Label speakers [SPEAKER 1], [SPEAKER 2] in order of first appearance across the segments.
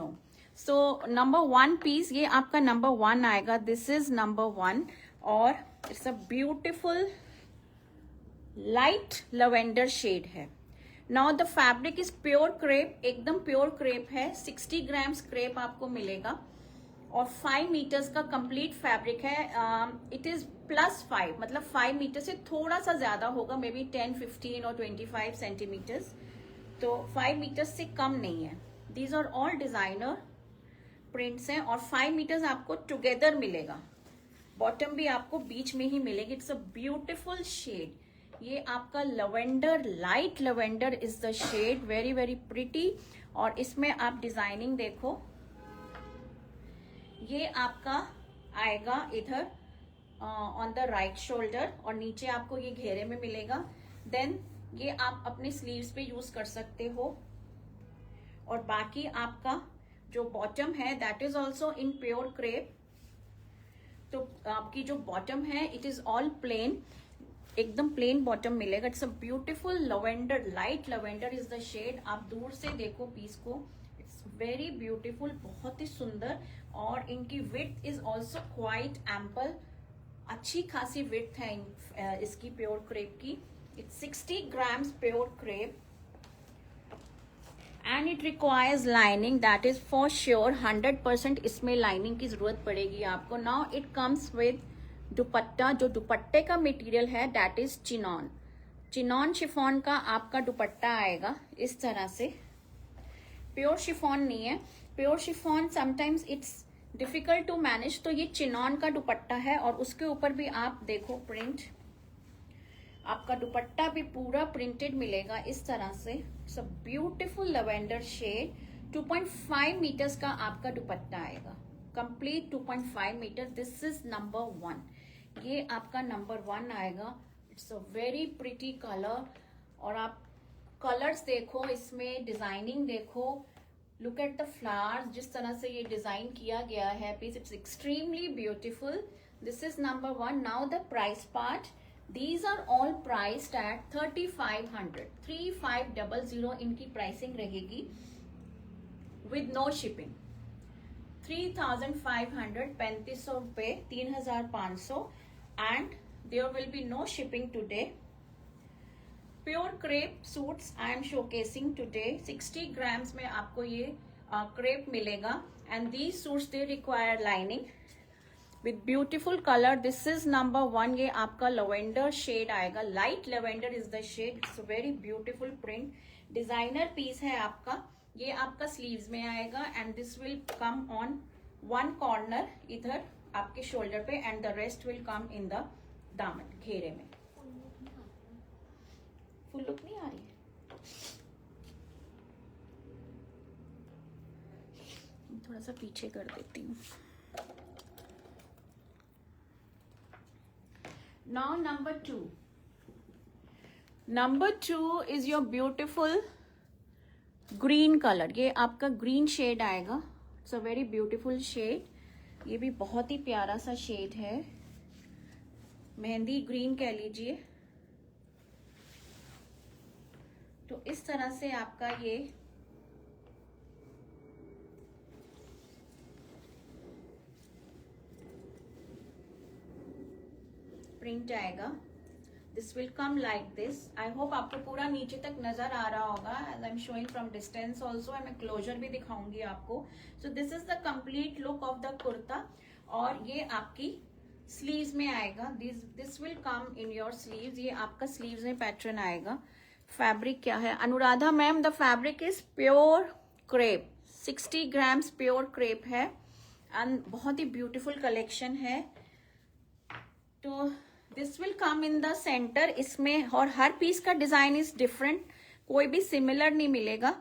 [SPEAKER 1] No. So number 1 piece, ये आपका number 1 आएगा, दिस इज नंबर 1 और it's a beautiful light lavender shade है। Now the fabric is pure crepe, एकदम pure crepe है, 60 grams crepe आपको मिलेगा और 5 मीटर्स का कंप्लीट फैब्रिक है। इट इज +5, मतलब 5 मीटर से थोड़ा सा ज्यादा होगा, मे बी 10, 15 और 25 सेंटीमीटर्स, तो 5 मीटर्स से कम नहीं है। These are all designer prints हैं और 5 मीटर्स आपको टुगेदर मिलेगा, बॉटम भी आपको बीच में ही मिलेगी। इट्स अ ब्यूटिफुल शेड, ये आपका lavender, light lavender is the shade, very very pretty. और इसमें आप डिजाइनिंग देखो, ये आपका आएगा इधर ऑन द राइट शोल्डर और नीचे आपको ये घेरे में मिलेगा। देन ये आप अपने स्लीव्स पे यूज कर सकते हो और बाकी आपका जो बॉटम है that is also in pure crepe. तो आपकी जो बॉटम है इट इज ऑल प्लेन, एकदम प्लेन बॉटम मिलेगा। It's a beautiful lavender, light lavender is the shade. आप दूर से देखो पीस को, इट्स वेरी ब्यूटिफुल, बहुत ही सुंदर। और इनकी width is also quite ample, अच्छी खासी विड्थ है इसकी प्योर क्रेप की। It's 60 grams pure crepe and it requires lining, that is for sure 100% इसमें लाइनिंग की जरूरत पड़ेगी आपको। नाउ इट कम्स विद दुपट्टा, जो दुपट्टे का मटेरियल है that is chinon, chinon chiffon का आपका दुपट्टा आएगा इस तरह से। प्योर शिफॉन नहीं है, pure chiffon sometimes it's difficult to manage, तो ये चिनॉन का दुपट्टा है और उसके ऊपर भी आप देखो प्रिंट, आपका दुपट्टा भी पूरा प्रिंटेड मिलेगा इस तरह से। It's a beautiful lavender shade, 2.5 metres का आपका दुपट्टा आएगा, complete 2.5 metre. This is number 1, ये आपका नंबर 1 आएगा। It's a very pretty colour और आप कलर्स देखो, इसमें डिजाइनिंग देखो, लुक एट द फ्लावर्स, जिस तरह से ये डिजाइन किया गया है piece, it's extremely beautiful. This is number 1। Now the price part, these are all priced at 3500, 3500 इनकी प्राइसिंग रहेगी विद नो शिपिंग। 3500, 3500 रुपए, 3500 and there will be no shipping today. Pure crepe suits I am showcasing today, 60 grams में आपको ये crepe मिलेगा and these suits they require lining with beautiful colour. This is number 1, ये आपका lavender shade आएगा, light lavender is the shade. It's very beautiful print, designer piece है आपका। ये आपका स्लीव्स में आएगा and this will come on one corner इधर आपके शोल्डर पे and the rest will come in the दामन, घेरे में। फुल लुक नहीं आ रही है, थोड़ा सा पीछे कर देती हूँ। Now number 2, number 2 is your beautiful green colour, ये आपका ग्रीन शेड आएगा। It's a very beautiful shade, ये भी बहुत ही प्यारा सा शेड है, मेहंदी ग्रीन कह लीजिए। तो इस तरह से आपका ये प्रिंट आएगा। This will come like this. I hope आपको पूरा नीचे तक नजर आ रहा होगा, as I am showing from distance also, मैं क्लोजर भी दिखाऊंगी आपको। So this is the complete look of the kurta और ये आपकी स्लीव्स में आएगा। This will come in your sleeves, ये आपका स्लीव्स में पैटर्न आएगा। फैब्रिक क्या है Anuradha ma'am? The fabric is pure crepe, 60 grams pure crepe है एंड बहुत ही ब्यूटीफुल कलेक्शन है। तो this will come in the centre इसमें, और हर पीस का डिजाइन इज डिफरेंट, कोई भी सिमिलर नहीं मिलेगा,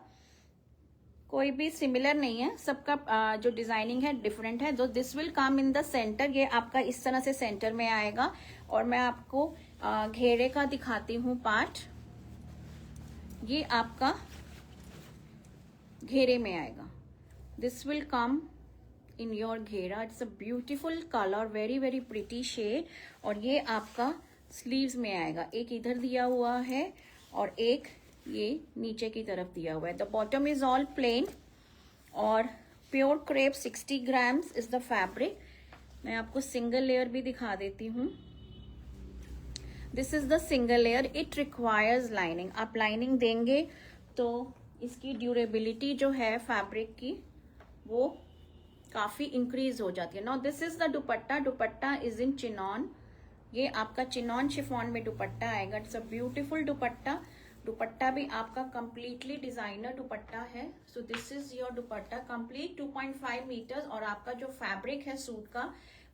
[SPEAKER 1] कोई भी सिमिलर नहीं है, सबका जो डिजाइनिंग है डिफरेंट है। तो this will come in the centre, ये आपका इस तरह से सेंटर में आएगा। और मैं आपको घेरे का दिखाती हूँ पार्ट, ये आपका घेरे में आएगा। This will come in your घेरा, it's a beautiful colour, very very pretty shade. और ये आपका स्लीव्स में आएगा, एक इधर दिया हुआ है और एक ये नीचे की तरफ दिया हुआ है। The bottom is all plain और pure crepe 60 grams is the fabric. मैं आपको सिंगल लेयर भी दिखा देती हूँ. This is the single layer. It requires lining. आप लाइनिंग देंगे तो इसकी ड्यूरेबिलिटी जो है फैब्रिक की वो काफी इंक्रीज हो जाती है. Now this is the dupatta. Dupatta is in chinon. ये आपका चिनॉन शिफॉन में दुपट्टा आएगा. इट्स अ ब्यूटीफुल दुपट्टा. दुपट्टा भी आपका कंप्लीटली डिजाइनर दुपट्टा है. So this is your dupatta complete 2.5 metres. और आपका जो फैब्रिक है सूट का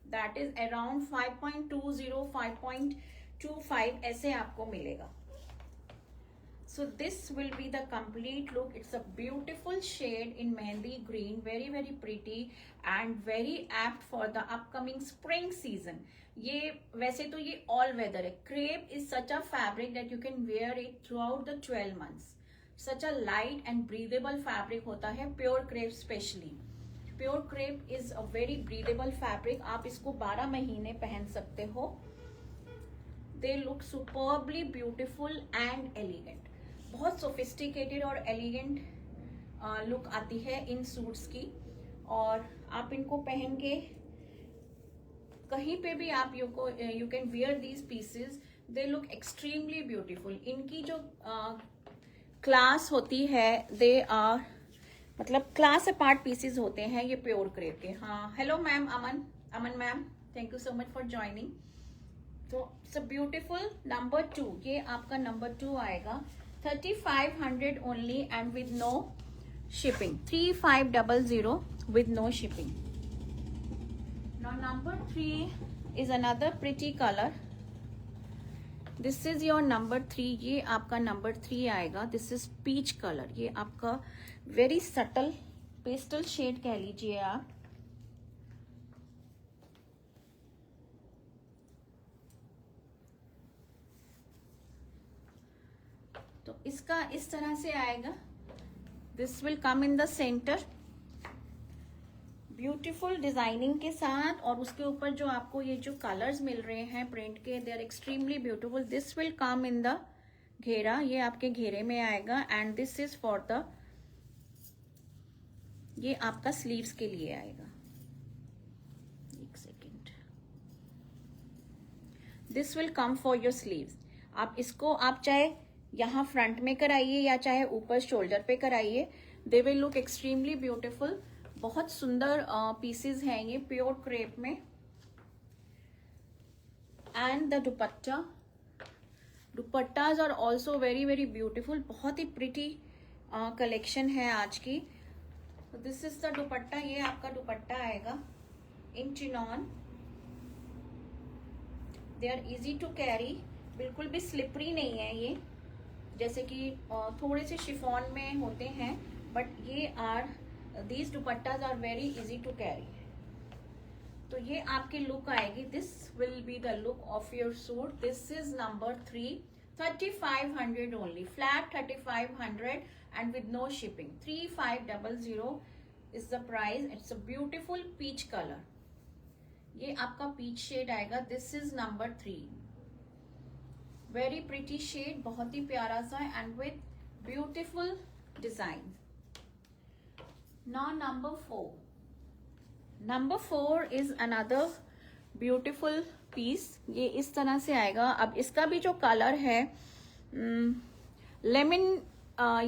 [SPEAKER 1] दैट इज अराउंड 5.20 5.25 ऐसे आपको मिलेगा. So this will be the complete look. It's a beautiful shade in mehndi green, very very pretty and very apt for the upcoming spring season. ये वैसे तो ये all weather है. Crepe is such a fabric that you can wear it throughout the 12 months. Such a light and breathable fabric होता है pure crepe specially. Pure crepe is a very breathable fabric. आप इसको 12 महीने पहन सकते हो. They look superbly beautiful and elegant. बहुत sophisticated और एलिगेंट लुक आती है इन सूट्स की. और आप इनको पहन के कहीं पे भी आप you can wear these pieces. They look extremely beautiful. इनकी जो क्लास होती है दे आर मतलब क्लास अपार्ट पीसेस होते हैं ये प्योर क्रेप के. हाँ hello ma'am Aman ma'am, thank you so much for joining. तो इट्स अ ब्यूटीफुल नंबर 2. ये आपका नंबर 2 आएगा. 3500 only and with no shipping. 3500 with no shipping. Now number 3 is another pretty color. This is your number 3. ये आपका number 3 आएगा. This is peach color. ये आपका very subtle pastel shade कह लीजिए आप. तो इसका इस तरह से आएगा. This will come in the centre beautiful designing के साथ. और उसके ऊपर जो आपको ये जो कलर्स मिल रहे हैं प्रिंट के they are extremely beautiful. This will come in the घेरा. ये आपके घेरे में आएगा. And this is for the ये आपका स्लीव्स के लिए आएगा. एक second. This will come for your sleeves. आप इसको आप चाहे यहाँ फ्रंट में कराइए या चाहे ऊपर शोल्डर पे कराइए. They will look extremely beautiful. बहुत सुंदर पीसेस हैं ये प्योर क्रेप में. And the dupattas are also very very beautiful. बहुत ही प्रिटी कलेक्शन है आज की. This is the dupatta. ये आपका दुपट्टा आएगा in chiffon. They are easy to carry. बिल्कुल भी स्लिपरी नहीं है ये जैसे कि थोड़े से शिफॉन में होते हैं. बट ये are these dupattas are very easy to carry. तो ये आपकी लुक आएगी. This will be the look of your suit. This is number 3. 3500 only. Flat 3500 and with no shipping. 3500 is the price. It's a beautiful peach colour. ये आपका peach shade आएगा. This is number 3. Very pretty shade. बहुत ही प्यारा सा and with beautiful design. Now number 4. Number 4 is another beautiful piece. ये इस तरह से आएगा. अब इसका भी जो कलर है lemon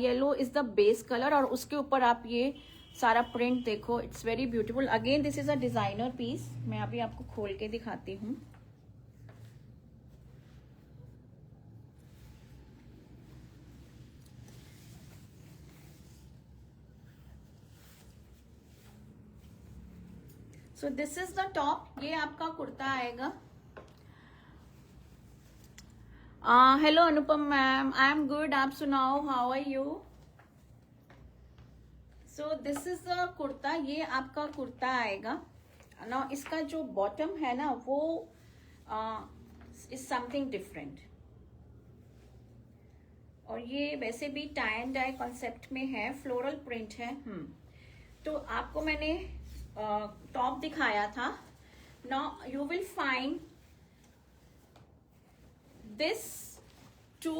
[SPEAKER 1] yellow is the base colour. और उसके ऊपर आप ये सारा प्रिंट देखो. It's very beautiful. Again this is a designer piece. मैं अभी आपको खोल के दिखाती हूँ. So this is the top. ये आपका कुर्ता आएगा. Hello Anupam ma'am, I am good. आप सुनाओ, how are you? So this is the kurta. ये आपका कुर्ता आएगा ना. इसका जो बॉटम है ना वो इज समथिंग डिफरेंट. और ये वैसे भी टाई एंड डाई कॉन्सेप्ट में है. फ्लोरल प्रिंट है. तो आपको मैंने टॉप दिखाया था. Now you will find this 2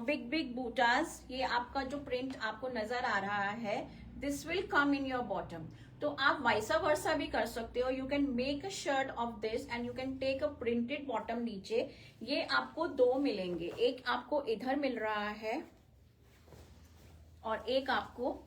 [SPEAKER 1] big bootas. ये आपका जो प्रिंट आपको नजर आ रहा है this will come in your bottom. तो आप वाइसा वर्सा भी कर सकते हो. You can make a shirt of this and you can take a printed bottom नीचे. ये आपको दो मिलेंगे, एक आपको इधर मिल रहा है और एक आपको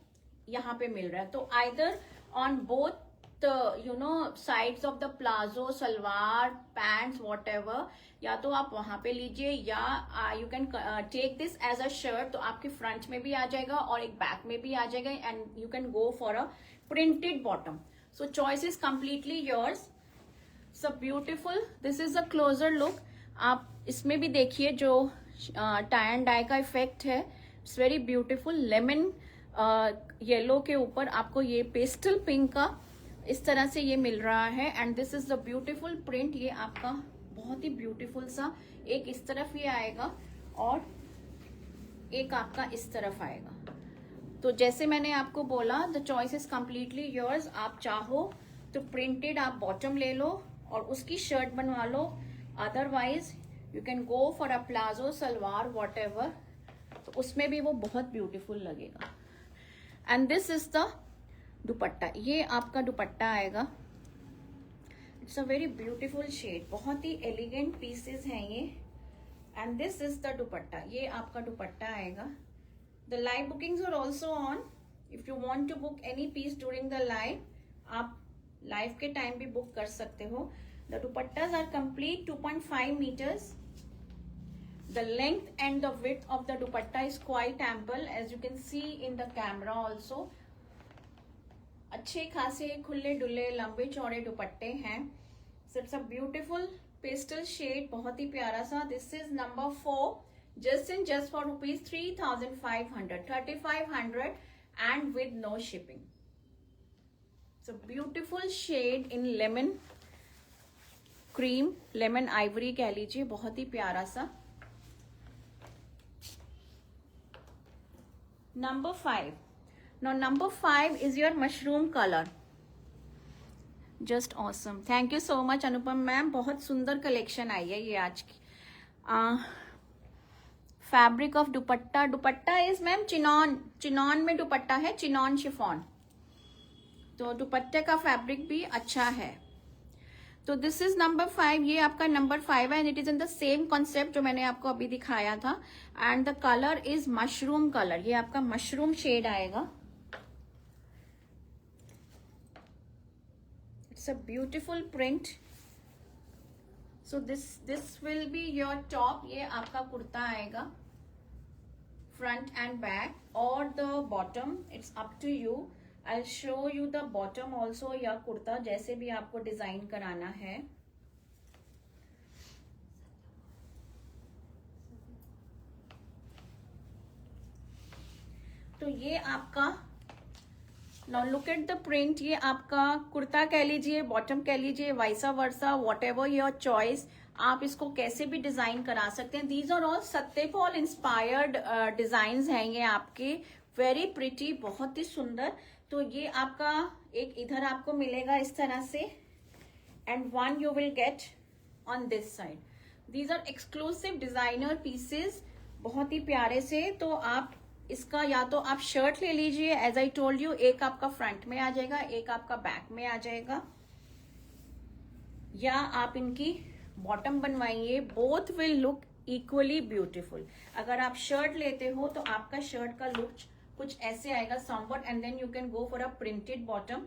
[SPEAKER 1] यहाँ पे मिल रहा है. तो either on both sides of the palazzo, salwar, pants, what, या तो आप वहां पे लीजिए या you can take this as a shirt. तो आपके फ्रंट में भी आ जाएगा और एक बैक में भी आ जाएगा and you can go for a printed bottom. So choice is completely yours. So beautiful. This is a closure look. आप इसमें भी देखिए जो टाई एंड डाई का इफेक्ट है. It's very beautiful. Lemon yellow के ऊपर आपको ये पेस्टल पिंक का इस तरह से ये मिल रहा है and this is the beautiful print. ये आपका बहुत ही ब्यूटीफुल सा एक इस तरफ ये आएगा और एक आपका इस तरफ आएगा. तो जैसे मैंने आपको बोला, the choice is completely yours. आप चाहो तो प्रिंटेड आप बॉटम ले लो और उसकी शर्ट बनवा लो. Otherwise you can go for a palazzo, salwar, whatever. तो उसमें भी वो बहुत ब्यूटीफुल लगेगा. And this is the dupatta. ये आपका दुपट्टा आएगा. It's a very beautiful shade. बहुत ही एलिगेंट पीसेस हैं ये. And this is the dupatta. ये आपका दुपट्टा आएगा. The live bookings are also on. If you want to book any piece during the live, आप लाइव के टाइम भी बुक कर सकते हो. The dupattas are complete 2.5 meters. The length and the width of the dupatta is quite ample, as you can see in the camera also. अच्छे खासे खुले डुले लंबे चौड़े दुपट्टे हैं. So it's a beautiful pastel shade, बहुत ही प्यारा सा. This is number 4, just for rupees 3,500, 3,500 and with no shipping. So beautiful shade in lemon cream, lemon ivory कह लीजिए, बहुत ही प्यारा सा. Number 5. Now number 5 is your mushroom color. Just awesome. Thank you so much Anupam ma'am. बहुत सुंदर collection आई है ये आज की. Fabric of dupatta. Dupatta is ma'am chinon में दुपट्टा है, चिनॉन शिफॉन. तो दुपट्टे का फैब्रिक भी अच्छा है. तो दिस इज नंबर 5. ये आपका नंबर 5 है and it is in the same concept जो मैंने आपको अभी दिखाया था. And the colour is mushroom colour. ये आपका मशरूम शेड आएगा. It's a beautiful print. So this will be your top. ये आपका कुर्ता आएगा, फ्रंट एंड बैक. और the bottom, it's up to you. I'll show you the bottom also या कुर्ता, जैसे भी आपको डिजाइन कराना है. तो ये आपका, now look at the print. ये आपका कुर्ता कह लीजिए, बॉटम कह लीजिए, vice versa, whatever your choice. आप इसको कैसे भी डिजाइन करा सकते हैं. These are all Satyapal inspired design हैं ये आपके. वेरी प्रिटी, बहुत ही सुंदर. तो ये आपका एक इधर आपको मिलेगा इस तरह से and one you will get on this side. These are exclusive designer pieces, बहुत ही प्यारे से. तो आप इसका या तो आप शर्ट ले लीजिए, एज आई टोल्ड यू, एक आपका फ्रंट में आ जाएगा, एक आपका बैक में आ जाएगा, या आप इनकी बॉटम बनवाइए. Both will look equally beautiful. अगर आप शर्ट लेते हो तो आपका शर्ट का लुक कुछ ऐसे आएगा, somewhat, and then you can go for a printed bottom.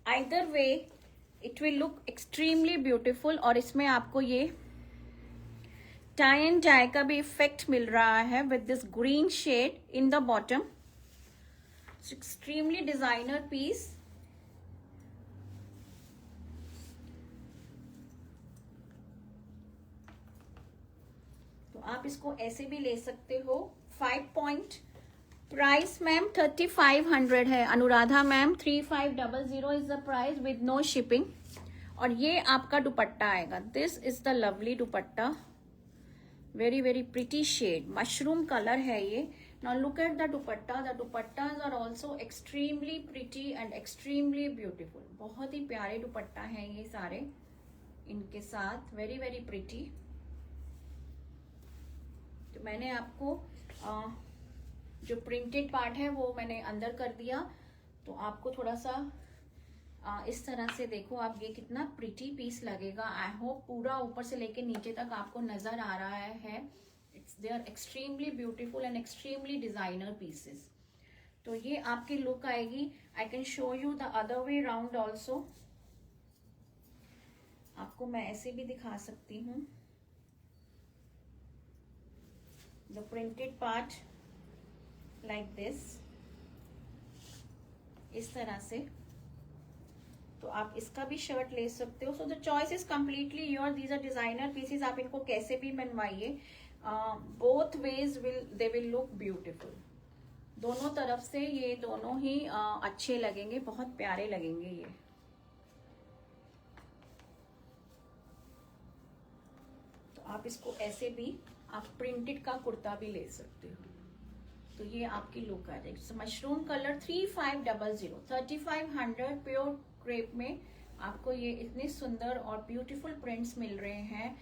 [SPEAKER 1] Either way it will look extremely beautiful. और इसमें आपको ये tie and dye का भी इफेक्ट मिल रहा है with this green shade in the bottom. It's extremely designer piece. तो आप इसको ऐसे भी ले सकते हो. 5 point प्राइस मैम 3,500 है. Anuradha ma'am 3,500 is the price with no shipping. और ये आपका दुपट्टा आएगा. This is the lovely dupatta. Very very pretty shade, mushroom colour है ये. Now look at the dupatta. The dupattas are also extremely pretty and extremely beautiful. बहुत ही प्यारे दुपट्टा है ये सारे इनके साथ. Very very pretty. तो मैंने आपको जो प्रिंटेड पार्ट है वो मैंने अंदर कर दिया. तो आपको थोड़ा सा इस तरह से देखो आप, ये कितना प्रिटी पीस लगेगा। आई होप पूरा ऊपर से लेके नीचे तक आपको नजर आ रहा है। It's they are extremely beautiful and extremely designer pieces. तो ये आपकी लुक आएगी। I can show you the other way round also. आपको मैं ऐसे भी दिखा सकती हूँ, the printed part like this, इस तरह से। तो आप इसका भी शर्ट ले सकते हो। So the choice is completely your. These are designer pieces, आप इनको कैसे भी बनवाइए, both ways they will look beautiful. दोनों तरफ से ये दोनों ही अच्छे लगेंगे, बहुत प्यारे लगेंगे ये। तो आप इसको ऐसे भी, आप प्रिंटेड का कुर्ता भी ले सकते हो। तो ये आपकी लुक आ जाएगी। मशरूम कलर 3500, 3500 प्योर क्रेप में आपको ये इतने सुंदर और ब्यूटीफुल प्रिंट्स मिल रहे हैं।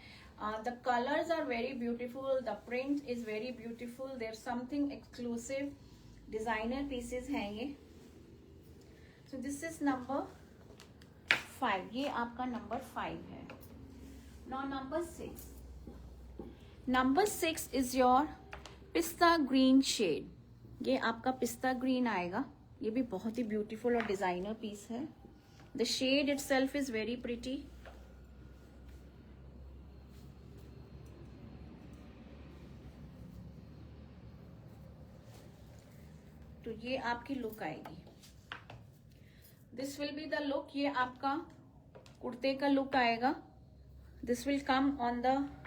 [SPEAKER 1] The colours are very beautiful, the print is very beautiful, there something exclusive, designer pieces हैं ये। सो दिस इज नंबर 5, ये आपका नंबर 5 है। Now number 6, number 6 is your pista green shade. ये आपका पिस्ता ग्रीन आएगा। ये भी बहुत ही ब्यूटीफुल और डिजाइनर पीस है। The shade itself is very pretty. तो ये आपकी लुक आएगी। This will be the look. ये आपका कुर्ते का लुक आएगा। This will come on the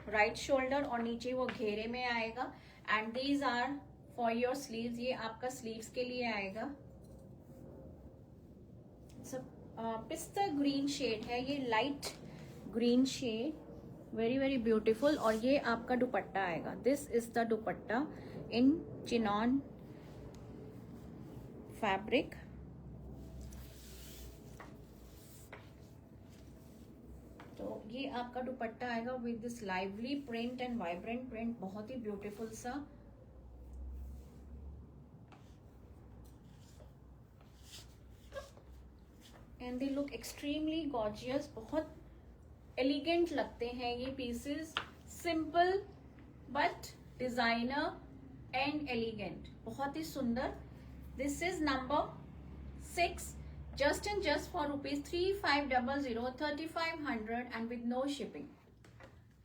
[SPEAKER 1] right shoulder और नीचे वो घेरे में आएगा। And these are for your sleeves. ये आपका स्लीव्स के लिए आएगा। पिस्ता ग्रीन शेड है ये, light green shade, very very beautiful. और ये आपका दुपट्टा आएगा। This is the dupatta in chiffon fabric. तो ये आपका दुपट्टा आएगा with this lively print and vibrant print, बहुत ही ब्यूटीफुल सा। And they look extremely gorgeous, बहुत एलिगेंट लगते हैं ये pieces. Simple but designer and elegant, बहुत ही सुंदर। This is number 6, just and just for rupees 3500, 3500 and with no shipping.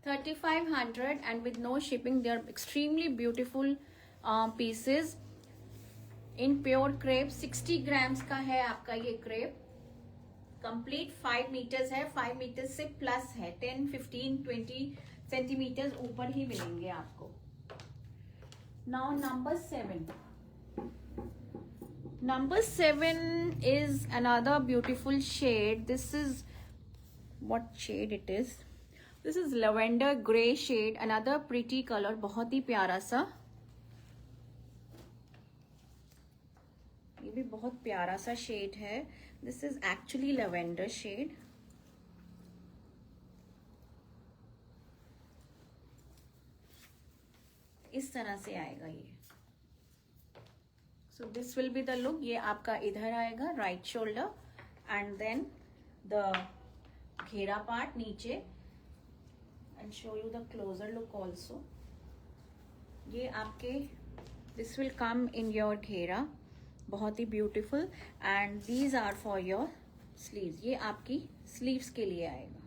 [SPEAKER 1] 3500 and with no shipping. They are extremely beautiful pieces in pure crepe. 60 grams का है आपका ये crepe. Complete 5 metres है, 5 metres से plus है, 10, 15, 20 सेंटीमीटर्स ऊपर ही मिलेंगे आपको। Now number 7. Number 7 is another beautiful shade. This is what shade it is. This is lavender gray shade, another pretty color, बहुत ही प्यारा सा। ये भी बहुत प्यारा सा शेड है। This is actually lavender shade. इस तरह से आएगा ये। So this will be the look. ये आपका इधर आएगा right shoulder and then the घेरा पार्ट नीचे, and show you the closer look also. ये आपके this will come in your घेरा, बहुत ही beautiful. And these are for your sleeves. ये आपकी स्लीव्स के लिए आएगा।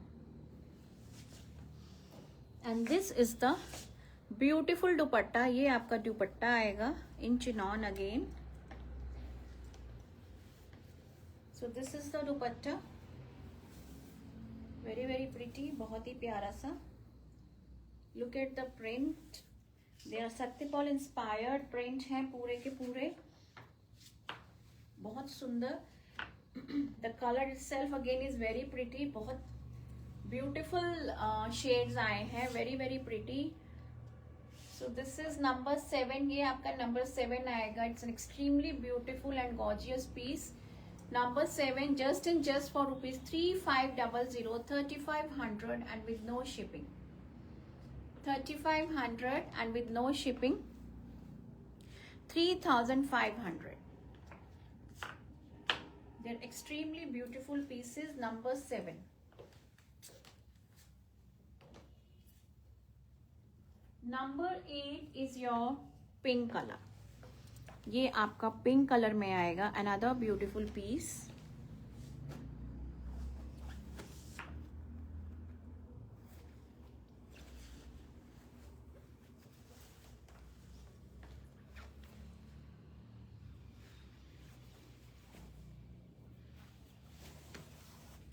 [SPEAKER 1] And this is the beautiful dupatta. ये आपका दुपट्टा आएगा in chiffon again. So this is the dupatta, very very pretty, बहुत ही प्यारा सा। Look at the print, they are Satyapal inspired print हैं पूरे के पूरे, बहुत सुंदर। The color itself again is very pretty, बहुत beautiful shades आए हैं, very very pretty. So this is number 7. ये आपका number 7 आएगा। It's an extremely beautiful and gorgeous piece. Number 7, just and just for rupees 3500, 3500 and with no shipping. 3500 and with no shipping. 3500. They're extremely beautiful pieces. Number 7. Number 8 is your pink color. ये आपका pink colour में आएगा. Another beautiful piece.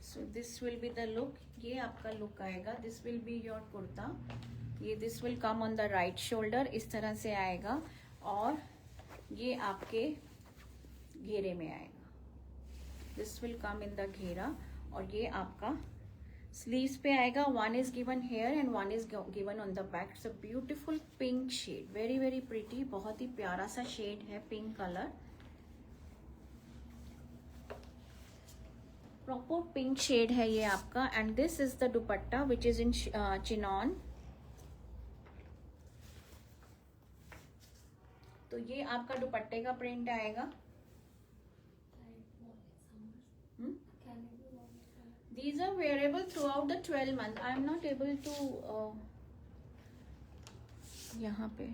[SPEAKER 1] So this will be the look. ये आपका look आएगा. This will be your kurta. ये this will come on the right shoulder. इस तरह से आएगा और ये आपके घेरे में आएगा. This will come in the घेरा और ये आपका sleeves पे आएगा. One is given here and one is given on the back. It's a beautiful pink shade. Very very pretty. बहुत ही प्यारा सा shade है pink color. Proper pink shade है ये आपका. And this is the dupatta which is in chiffon. तो ये आपका दुपट्टे का प्रिंट आएगा. These are wearable throughout the 12 months. I am not able to यहाँ पे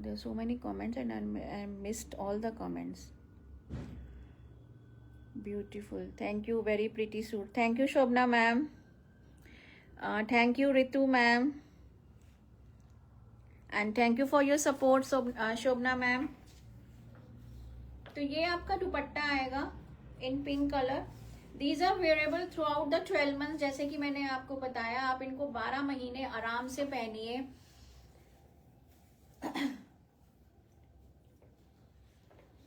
[SPEAKER 1] there are so many comments and I missed all the comments. Beautiful. Thank you. Very pretty suit. Thank you Shobna ma'am. Thank you Ritu ma'am. And thank you for your support Shobna ma'am. तो ये आपका दुपट्टा आएगा in pink color. These are wearable throughout the 12 months. जैसे कि मैंने आपको बताया, आप इनको 12 महीने आराम से पहनिए.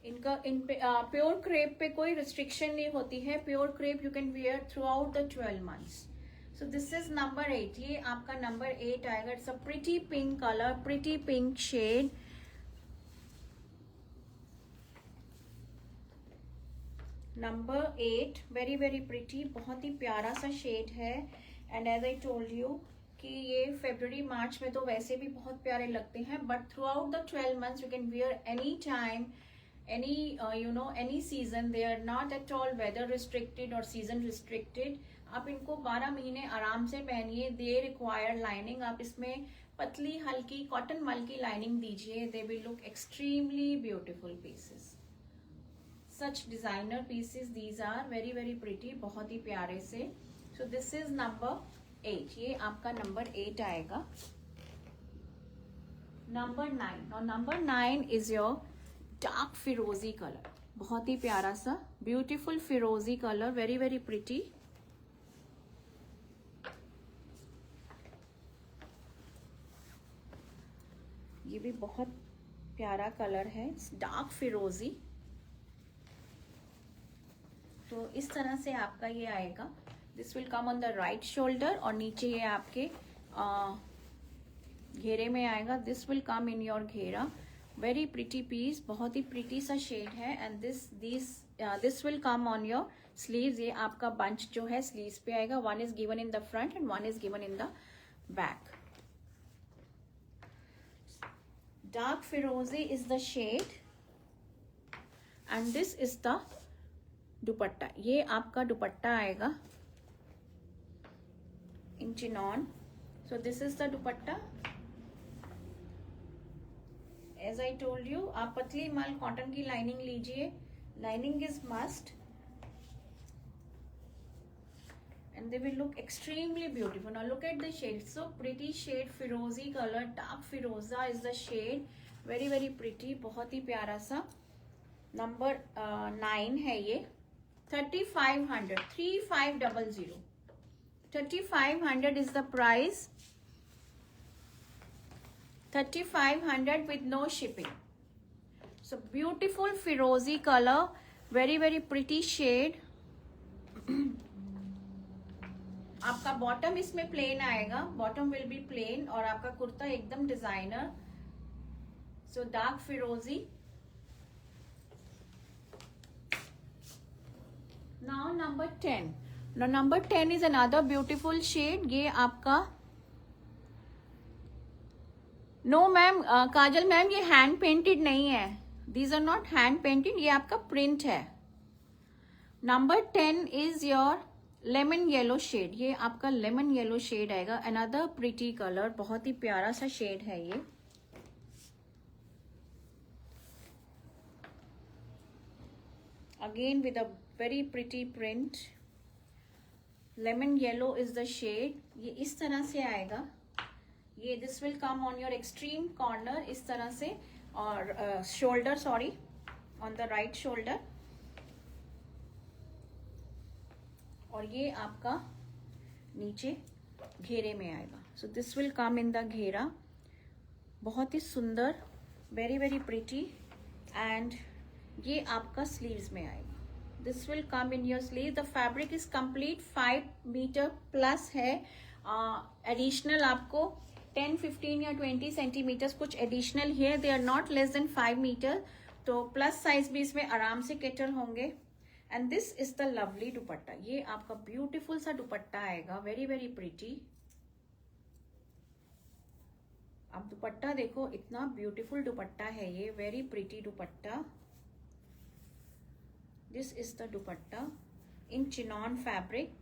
[SPEAKER 1] इनका प्योर क्रेप पे कोई रिस्ट्रिक्शन नहीं होती है. Pure crepe you can wear throughout the 12 months. So this is number 8. ये आपका नंबर 8 आएगा. It's a pretty pink colour, pretty pink shade. Number 8 very very pretty. बहुत ही प्यारा सा शेड है. And as I told you कि ये फरवरी मार्च में तो वैसे भी बहुत प्यारे लगते हैं, but through out the 12 months you can where any time, any any season. They are not at all weather restricted or season restricted. आप इनको 12 महीने आराम से पहनिए. They require lining. आप इसमें पतली हल्की कॉटन मल की लाइनिंग दीजिए. They will look extremely beautiful pieces. Such designer pieces these are. Very very pretty. बहुत ही प्यारे से. So this is number 8. ये आपका नंबर 8 आएगा. Number 9. Now number 9 is your dark फिरोजी कलर. बहुत ही प्यारा सा ब्यूटीफुल फिरोजी कलर. Very very pretty. ये भी बहुत प्यारा कलर है. डार्क फिरोजी. तो इस तरह से आपका ये आएगा. This will come on the right shoulder और नीचे ये आपके घेरे में आएगा. This will come in your घेरा. Very pretty piece. बहुत ही प्रिटी सा शेड है. And this will come on your sleeves. ये आपका बंच जो है स्लीव्स पे आएगा. One is given in the front and one is given in the back. Dark फिरोजी is the shade and this is the dupatta. ये आपका दुपट्टा आएगा in chiffon. So this is the dupatta. As I told you, आप पतली मल cotton की lining लीजिए. Lining is must and they will look extremely beautiful. Now look at the shade. So pretty shade. फिरोजी colour. Dark फिरोजा is the shade. Very very pretty. बहुत ही प्यारा सा. नंबर 9 है ये. 3500. 3500. 3500 is the price. 3500 with no shipping. So beautiful firozi color. Very very pretty shade. आपका bottom इसमें प्लेन आएगा. बॉटम विल बी प्लेन और आपका कुर्ता एकदम डिजाइनर. सो डार्क फिरोजी. Now number 10. Now number 10 is another beautiful shade. ये आपका no ma'am, Kajal ma'am ये हैंड पेंटेड नहीं है, these are not hand painted, ये आपका प्रिंट है। Number 10 is your lemon yellow shade, ये आपका लेमन येलो शेड आएगा, अनदर प्रिटी कलर, बहुत ही प्यारा सा शेड है ये। Again with a very pretty print, lemon yellow is the shade, ये इस तरह से आएगा, ये this will come on your extreme corner इस तरह से, और shoulder, sorry, on the right shoulder, और ये आपका नीचे घेरे में आएगा। सो this will come in the घेरा, बहुत ही सुंदर, वेरी वेरी प्रिटी, एंड ये आपका स्लीव्स में आएगा, this will come in your sleeve. The fabric is complete 5 metre plus है, एडिशनल आपको 10, 15 या 20 सेंटीमीटर्स कुछ एडिशनल है, they are not less than 5 metre, तो प्लस साइज भी इसमें आराम से कैटर होंगे। And this is the lovely dupatta, ये आपका ब्यूटीफुल सा दुपट्टा आएगा, वेरी वेरी प्रिटी। आप दुपट्टा देखो, इतना ब्यूटीफुल दुपट्टा है ये, very pretty dupatta. This is the dupatta in chiffon fabric.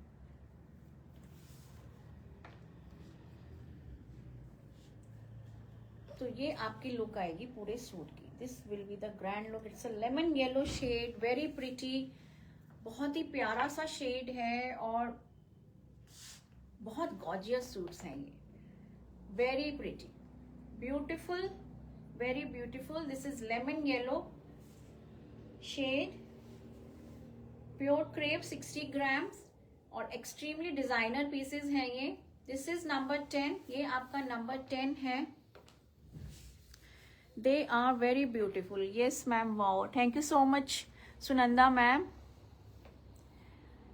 [SPEAKER 1] तो ये आपकी लुक आएगी पूरे सूट की, this will be the grand look. It's a lemon yellow shade, very pretty, बहुत ही प्यारा सा शेड है, और बहुत गॉर्जियस सूट्स हैं ये, very pretty, beautiful, very beautiful. This is lemon yellow shade, pure crepe 60 grams, और एक्सट्रीमली डिजाइनर पीसेस हैं ये। दिस इज नंबर 10, ये आपका नंबर 10 है। They are very beautiful, yes ma'am, wow, thank you so much Sunanda ma'am,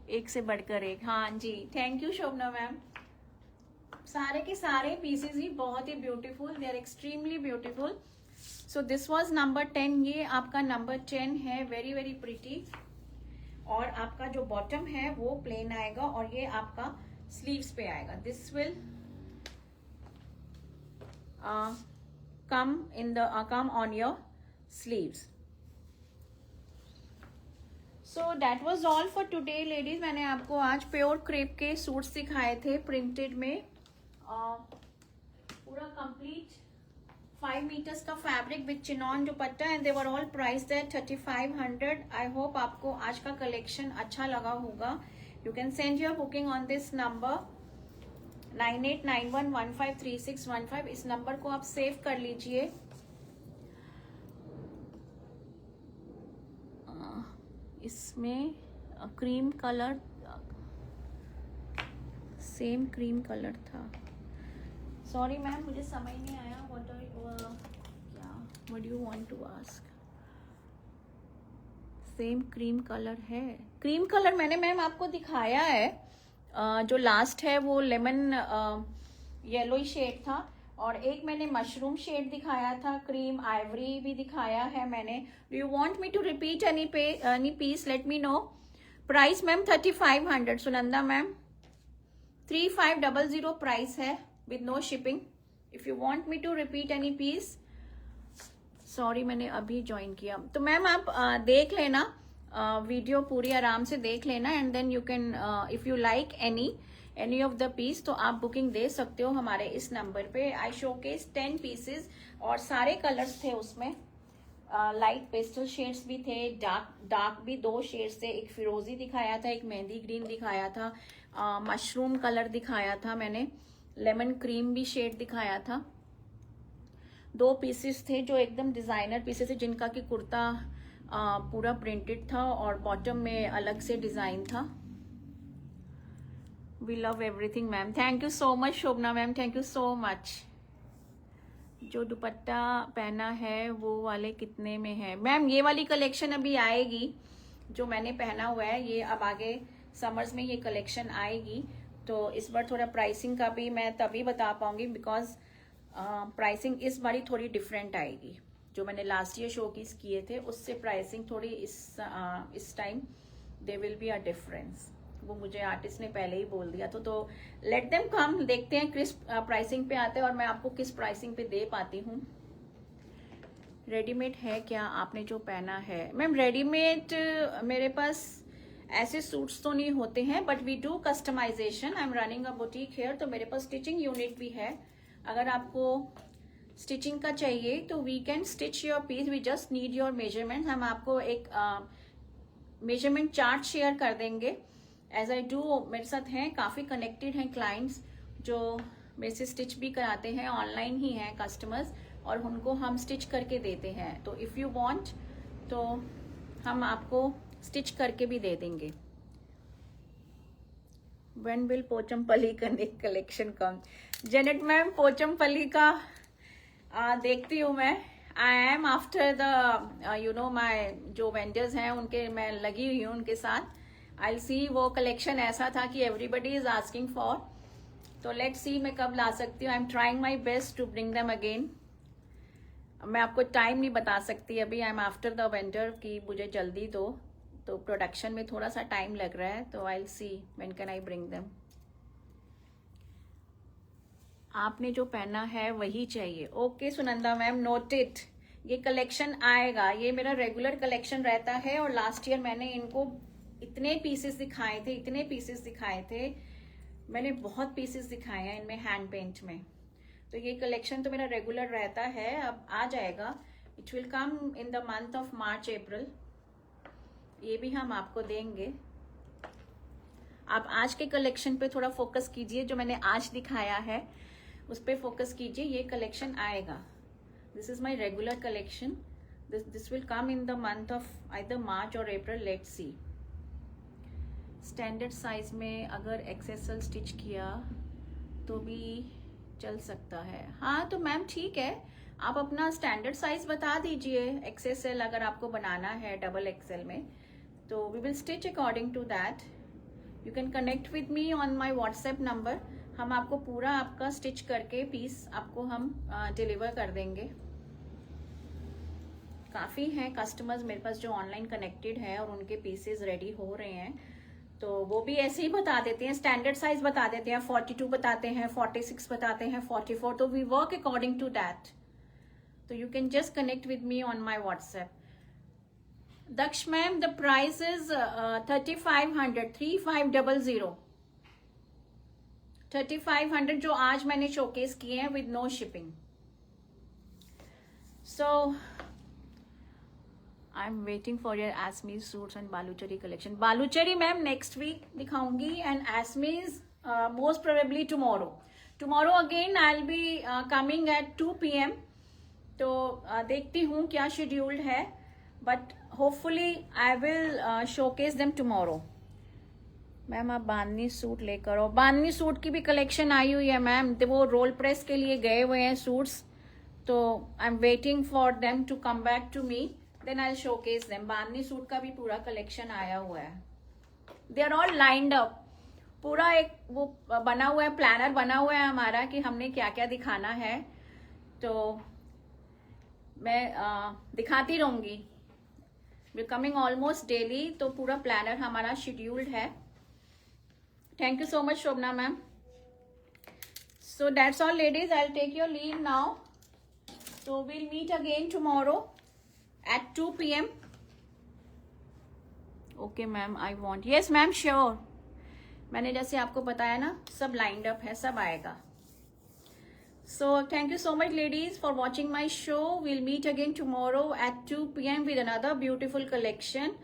[SPEAKER 1] एक से बढ़कर एक, हाँ जी, थैंक यू शोभना मैम। सारे के सारे पीसेस ही बहुत ही beautiful, they are extremely beautiful. So this was number 10, ये आपका नंबर 10 है, वेरी वेरी प्रिटी, और आपका जो बॉटम है वो प्लेन आएगा, और ये आपका स्लीव्स पे आएगा, this will come on your sleeves. So that was all for today ladies। मैंने आपको आज प्योर क्रेप के सूट्स दिखाए थे प्रिंटेड में, पूरा कंप्लीट 5 मीटर्स का fabric with chiffon dupatta, and they were all priced at 3500। I hope आपको आज का कलेक्शन अच्छा लगा होगा। You can send your booking on this number 9891153615, इस नंबर को आप सेव कर लीजिए। इसमें cream colour, same cream colour था, सॉरी मैम मुझे समझ नहीं आया, what do you want to ask. Same cream colour है, क्रीम कलर मैंने मैम आपको दिखाया है, जो लास्ट है वो लेमन येलो शेड था, और एक मैंने मशरूम शेड दिखाया था, क्रीम आइवरी भी दिखाया है मैंने। Do you want me to repeat any piece, let me know. Price ma'am 3500 Sunanda ma'am, 3500 price है with no shipping. If you want me to repeat any piece, sorry मैंने अभी join किया, तो मैम आप देख लेना वीडियो पूरी आराम से देख लेना, and then you can if you like any of the piece तो आप बुकिंग दे सकते हो हमारे इस नंबर पे। आई शोकेस 10 पीसेस, और सारे कलर्स थे उसमें, लाइट पेस्टल शेड्स भी थे, डार्क भी 2 शेड्स थे, एक फिरोजी दिखाया था, एक मेहंदी ग्रीन दिखाया था, मशरूम कलर दिखाया था मैंने, लेमन क्रीम भी शेड दिखाया था। 2 पीसेस थे जो एकदम डिजाइनर पीसेस थे, जिनका कि कुर्ता पूरा प्रिंटेड था और बॉटम में अलग से डिजाइन था। We love everything ma'am, thank you so much Shobhana ma'am, thank you so much. जो दुपट्टा पहना है वो वाले कितने में है मैम? ये वाली कलेक्शन अभी आएगी जो मैंने पहना हुआ है, ये अब आगे समर्स में ये कलेक्शन आएगी, तो इस बार थोड़ा प्राइसिंग का भी मैं तभी बता पाऊंगी, बिकॉज प्राइसिंग इस बारी थोड़ी डिफरेंट आएगी। जो मैंने लास्ट ईयर शोकेस किए थे उससे प्राइसिंग थोड़ी इस time they will be a difference. वो मुझे आर्टिस्ट ने पहले ही बोल दिया तो लेट देम कम, देखते हैं किस प्राइसिंग पे आते हैं और मैं आपको किस प्राइसिंग पे दे पाती हूँ। रेडीमेड है क्या आपने जो पहना है? मैम रेडीमेड मेरे पास ऐसे सूट्स तो नहीं होते हैं, but we do customisation. I am running a boutique here, तो मेरे पास स्टिचिंग यूनिट भी है। अगर आपको स्टिचिंग का चाहिए तो we can stitch your piece, we just need your measurement. हम आपको एक मेजरमेंट चार्ट शेयर कर देंगे। एज आई डू, मेरे साथ हैं काफ़ी कनेक्टेड हैं क्लाइंट्स जो मेरे से स्टिच भी कराते हैं, ऑनलाइन ही हैं कस्टमर्स, और उनको हम स्टिच करके देते हैं। तो इफ़ यू वांट तो हम आपको स्टिच करके भी दे देंगे। When will Pochampally collection come? Janet ma'am, Pochampally का देखती हूँ मैं। आई am after the you know my जो वेंडर्स हैं उनके मैं लगी हुई हूँ उनके साथ। आई सी वो कलेक्शन ऐसा था कि एवरीबडी इज आस्किंग फॉर, तो लेट्स सी मैं कब ला सकती हूँ। I am trying my best to bring them again. मैं आपको टाइम नहीं बता सकती अभी, I am after the vendor की मुझे जल्दी दो, तो प्रोडक्शन में थोड़ा सा टाइम लग रहा है, तो I see when can I bring them. आपने जो पहना है वही चाहिए। Okay Sunanda ma'am, noted. ये कलेक्शन आएगा, ये मेरा रेगुलर कलेक्शन रहता है, और लास्ट ईयर मैंने इनको इतने पीसेस दिखाए थे, मैंने बहुत पीसेस दिखाए हैं इनमें हैंड पेंट में। तो ये कलेक्शन तो मेरा रेगुलर रहता है, अब आ जाएगा। It will come in the month of March April, ये भी हम आपको देंगे। आप आज के कलेक्शन पे थोड़ा फोकस कीजिए, जो मैंने आज दिखाया है उस पर फोकस कीजिए, ये कलेक्शन आएगा। This is my regular collection, this will come in the month of either March or April, let's see. Standard size में अगर एक्सएसएल स्टिच किया तो भी चल सकता है। हाँ तो मैम ठीक है, आप अपना स्टैंडर्ड साइज बता दीजिए। एक्सएसएल अगर आपको बनाना है डबल एक्सएल में, तो we will stitch according to that. You can connect with me on my WhatsApp number, हम आपको पूरा आपका स्टिच करके पीस आपको हम डिलीवर कर देंगे। काफ़ी हैं कस्टमर्स मेरे पास जो ऑनलाइन कनेक्टेड है और उनके पीसेस रेडी हो रहे हैं, तो वो भी ऐसे ही बता देते हैं, स्टैंडर्ड साइज बता देते हैं, 42 बताते हैं, 46 बताते हैं, 44, तो we work according to that. तो you can just connect with me on my WhatsApp. Daksh ma'am, the price is 3500, 3500, 3500 जो आज मैंने शोकेस किए हैं with no shipping. So I am waiting for your एस्मीज suits and Baluchari collection. Baluchari ma'am next week दिखाऊंगी, and एस्मीज most probably tomorrow again I will be coming at 2 PM। तो देखती हूँ क्या शेड्यूल्ड है, but hopefully I will showcase them tomorrow. Ma'am आप बांधनी suit लेकर आओ। बांधनी सूट की भी कलेक्शन आई हुई है मैम, तो वो रोल प्रेस के लिए गए हुए हैं सूट्स, तो I am waiting for them to come back to me, then I will showcase them. Bandhani suit का भी पूरा कलेक्शन आया हुआ है, they are all lined up. पूरा एक वो बना हुआ है, प्लानर बना हुआ है हमारा कि हमने क्या क्या दिखाना है, तो मैं दिखाती रहूंगी। वी कमिंग ऑलमोस्ट डेली, तो पूरा प्लानर हमारा शेड्यूल्ड है। Thank you so much, Shobna ma'am. So that's all, ladies. I'll take your leave now. So we'll meet again tomorrow at 2 PM. Okay, ma'am. I want. Yes, ma'am. Sure. मैंने जैसे आपको बताया ना, सब lined up है, सब आएगा। So thank you so much, ladies, for watching my show. We'll meet again tomorrow at 2 PM with another beautiful collection.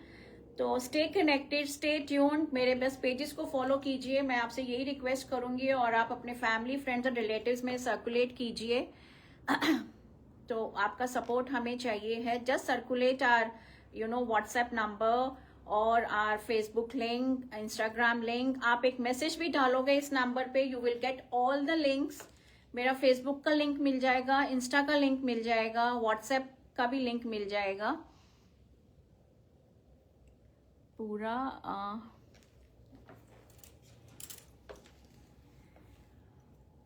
[SPEAKER 1] तो स्टे कनेक्टेड, स्टे ट्यून्ड, मेरे बेस्ट पेजेस को फॉलो कीजिए, मैं आपसे यही रिक्वेस्ट करूंगी, और आप अपने फैमिली, फ्रेंड्स और रिलेटिव्स में सर्कुलेट कीजिए। तो आपका सपोर्ट हमें चाहिए है। Just circulate our WhatsApp number और our Facebook link, Instagram link. आप एक मैसेज भी डालोगे इस नंबर पे, you will get all the links. मेरा फेसबुक का लिंक मिल जाएगा, इंस्टा का लिंक मिल जाएगा, व्हाट्सएप का भी लिंक मिल जाएगा।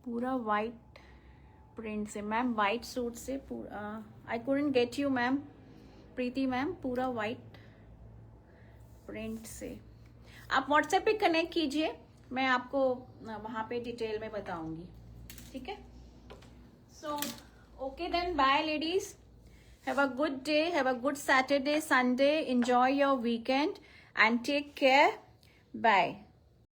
[SPEAKER 1] पूरा वाइट प्रिंट से मैम, वाइट सूट से पूरा। I couldn't get you ma'am, Preeti ma'am, पूरा वाइट प्रिंट से। आप व्हाट्सएप पे कनेक्ट कीजिए, मैं आपको वहां पे डिटेल में बताऊंगी, ठीक है। So okay then, bye ladies, have a good day, have a good Saturday, Sunday, enjoy your weekend and take care, bye.